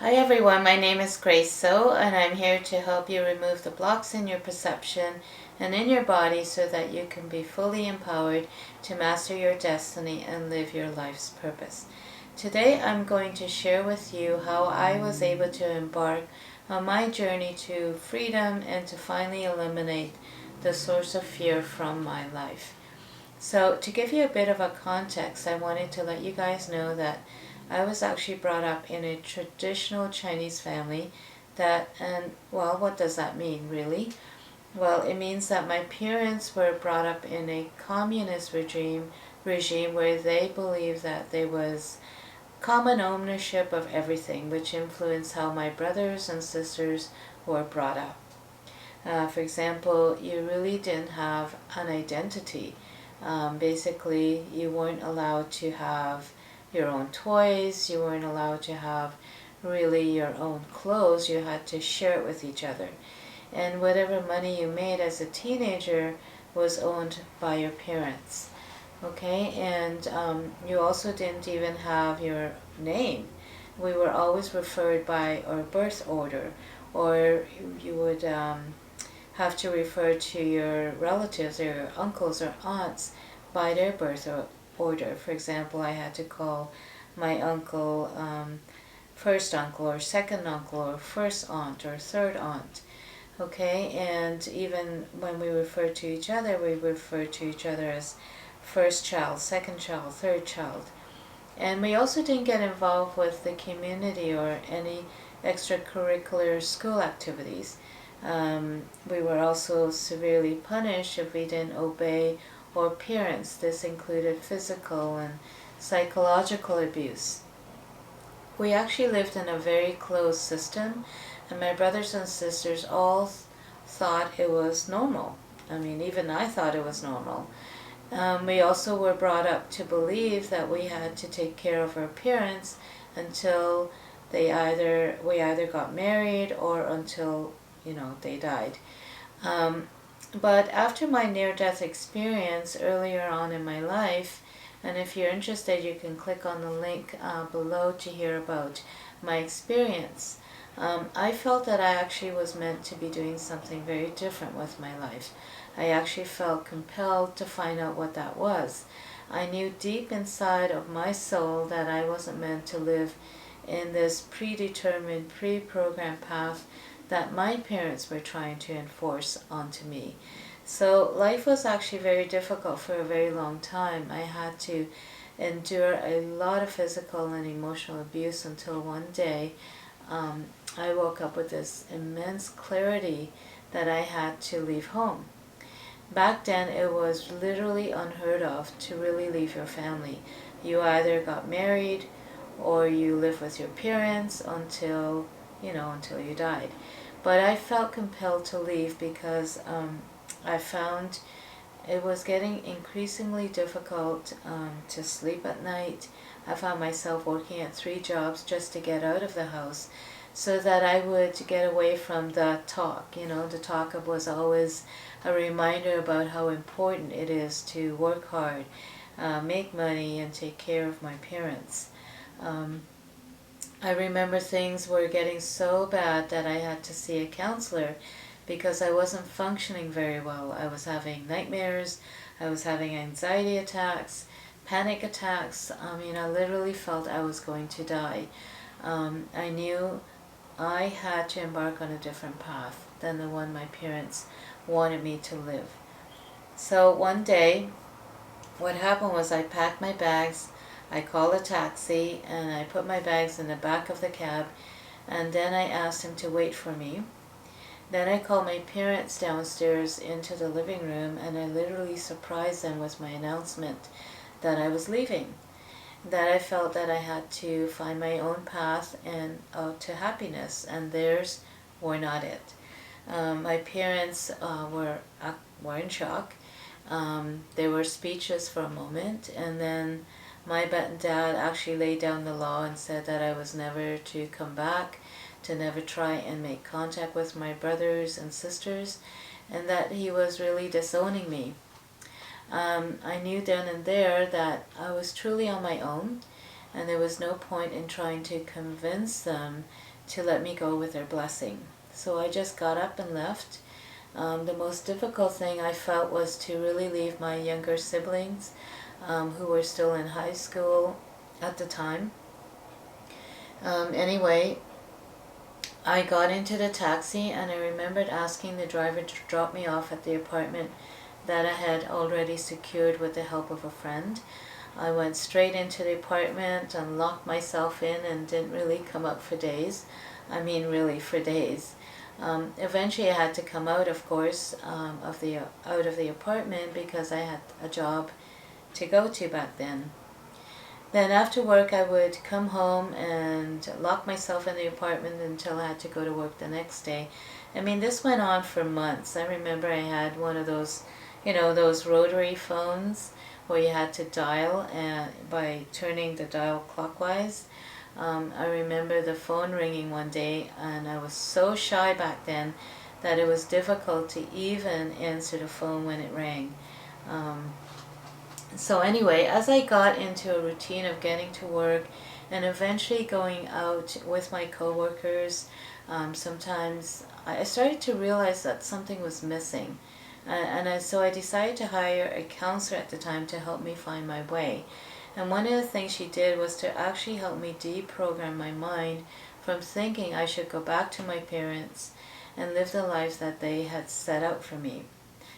Hi everyone, my name is Grace So, and I'm here to help you remove the blocks in your perception and in your body so that you can be fully empowered to master your destiny and live your life's purpose. Today I'm going to share with you how I was able to embark on my journey to freedom and to finally eliminate the source of fear from my life. So to give you a bit of a context, I wanted to let you guys know that I was actually brought up in a traditional Chinese family well, what does that mean really? Well, it means that my parents were brought up in a communist regime where they believed that there was common ownership of everything, which influenced how my brothers and sisters were brought up. For example, you really didn't have an identity. Basically, you weren't allowed to have your own toys, you weren't allowed to have really your own clothes, you had to share it with each other. And whatever money you made as a teenager was owned by your parents. Okay, and you also didn't even have your name. We were always referred by our birth order, or you would have to refer to your relatives or your uncles or aunts by their birth order. For example, I had to call my uncle first uncle or second uncle or first aunt or third aunt. Okay, and even when we refer to each other, we refer to each other as first child, second child, third child. And we also didn't get involved with the community or any extracurricular school activities. We were also severely punished if we didn't obey our parents. This included physical and psychological abuse. We actually lived in a very closed system, and my brothers and sisters all thought it was normal. I mean, even I thought it was normal. We also were brought up to believe that we had to take care of our parents until we either got married or until they died. But after my near-death experience earlier on in my life, and if you're interested, you can click on the link below to hear about my experience. I felt that I actually was meant to be doing something very different with my life. I actually felt compelled to find out what that was. I knew deep inside of my soul that I wasn't meant to live in this predetermined, pre-programmed path that my parents were trying to enforce onto me. So life was actually very difficult for a very long time. I had to endure a lot of physical and emotional abuse until one day I woke up with this immense clarity that I had to leave home. Back then it was literally unheard of to really leave your family. You either got married or you lived with your parents until you died. But I felt compelled to leave because I found it was getting increasingly difficult to sleep at night. I found myself working at 3 jobs just to get out of the house so that I would get away from the talk. The talk was always a reminder about how important it is to work hard, make money, and take care of my parents. I remember things were getting so bad that I had to see a counselor because I wasn't functioning very well. I was having nightmares, I was having anxiety attacks, panic attacks. I literally felt I was going to die. I knew I had to embark on a different path than the one my parents wanted me to live. So one day, what happened was I packed my bags, I called a taxi, and I put my bags in the back of the cab, and then I asked him to wait for me. Then I called my parents downstairs into the living room, and I literally surprised them with my announcement that I was leaving. That I felt that I had to find my own path and to happiness, and theirs were not it. My parents were in shock. They were speechless for a moment, and then my dad actually laid down the law and said that I was never to come back, to never try and make contact with my brothers and sisters, and that he was really disowning me. I knew then and there that I was truly on my own, and there was no point in trying to convince them to let me go with their blessing. So I just got up and left. The most difficult thing I felt was to really leave my younger siblings, who were still in high school at the time. Anyway, I got into the taxi, and I remembered asking the driver to drop me off at the apartment that I had already secured with the help of a friend. I went straight into the apartment and locked myself in and didn't really come out for days. I mean, really, for days. Eventually I had to come out, of course, out of the apartment because I had a job to go to back then. Then after work I would come home and lock myself in the apartment until I had to go to work the next day. I mean, this went on for months. I remember I had one of those, those rotary phones where you had to dial by turning the dial clockwise. I remember the phone ringing one day, and I was so shy back then that it was difficult to even answer the phone when it rang. So anyway, as I got into a routine of getting to work and eventually going out with my coworkers, sometimes I started to realize that something was missing. So I decided to hire a counselor at the time to help me find my way. And one of the things she did was to actually help me deprogram my mind from thinking I should go back to my parents and live the lives that they had set out for me.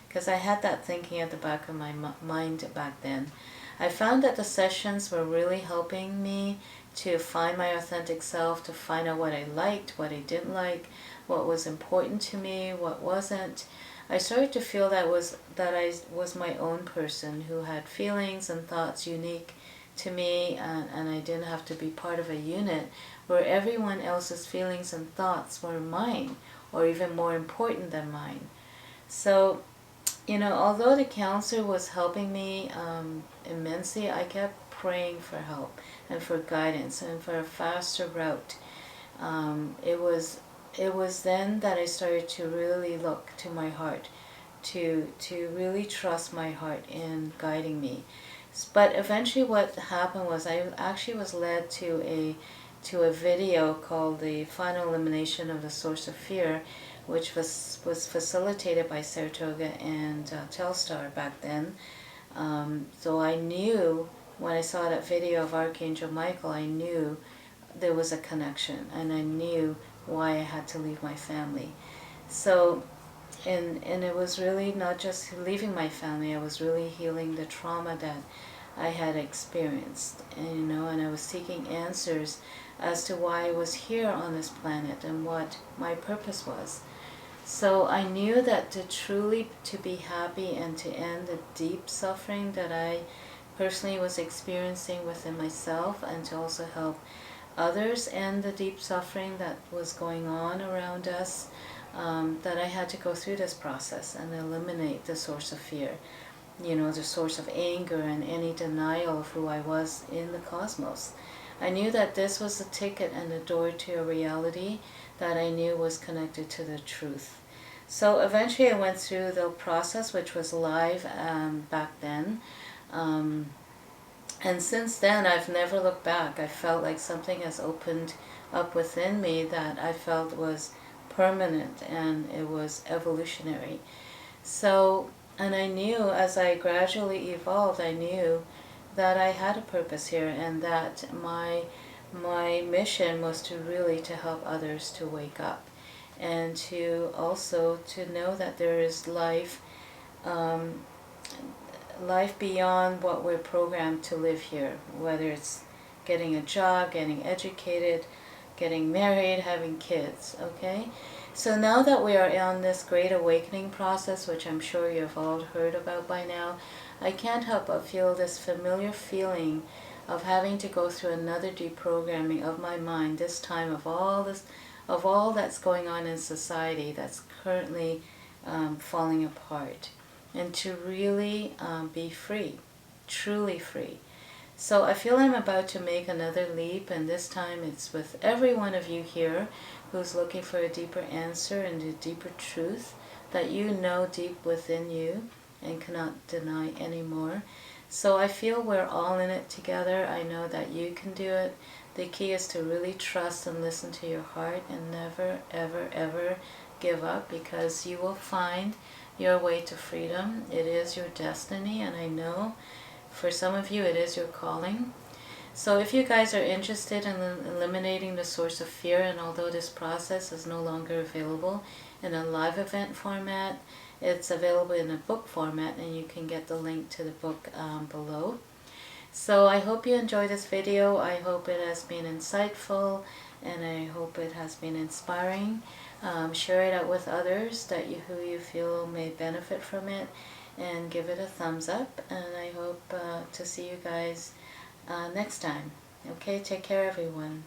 Because I had that thinking at the back of my mind back then. I found that the sessions were really helping me to find my authentic self, to find out what I liked, what I didn't like, what was important to me, what wasn't. I started to feel that I was my own person who had feelings and thoughts unique to me, and I didn't have to be part of a unit where everyone else's feelings and thoughts were mine, or even more important than mine. So, although the counselor was helping me immensely, I kept praying for help and for guidance and for a faster route. It was then that I started to really look to my heart, to really trust my heart in guiding me. But eventually what happened was I actually was led to a video called the Final Elimination of the Source of Fear, which was facilitated by Saratoga and Telstar back then. So I knew, when I saw that video of Archangel Michael, I knew there was a connection, and I knew why I had to leave my family. So, and it was really not just leaving my family, I was really healing the trauma that I had experienced, and I was seeking answers as to why I was here on this planet and what my purpose was. So I knew that to be happy and to end the deep suffering that I personally was experiencing within myself, and to also help others end the deep suffering that was going on around us, that I had to go through this process and eliminate the source of fear, the source of anger and any denial of who I was in the cosmos. I knew that this was the ticket and the door to a reality that I knew was connected to the truth. So eventually I went through the process, which was live back then. And since then, I've never looked back. I felt like something has opened up within me that I felt was permanent, and it was evolutionary. So, and I knew as I gradually evolved, I knew that I had a purpose here, and that my mission was to help others to wake up, and to also to know that there is life beyond what we're programmed to live here, whether it's getting a job, getting educated, getting married, having kids, okay? So now that we are on this great awakening process, which I'm sure you've all heard about by now, I can't help but feel this familiar feeling of having to go through another deprogramming of my mind, this time of all that's going on in society that's currently falling apart, and to really be free, truly free. So I feel I'm about to make another leap, and this time it's with every one of you here who's looking for a deeper answer and a deeper truth that you know deep within you and cannot deny anymore. So I feel we're all in it together. I know that you can do it. The key is to really trust and listen to your heart and never, ever, ever give up, because you will find your way to freedom. It is your destiny, and I know for some of you it is your calling. So if you guys are interested in eliminating the source of fear, and although this process is no longer available in a live event format, it's available in a book format, and you can get the link to the book below. So I hope you enjoyed this video. I hope it has been insightful, and I hope it has been inspiring. Share it out with others who you feel may benefit from it, and give it a thumbs up. And I hope to see you guys next time. Okay, take care everyone.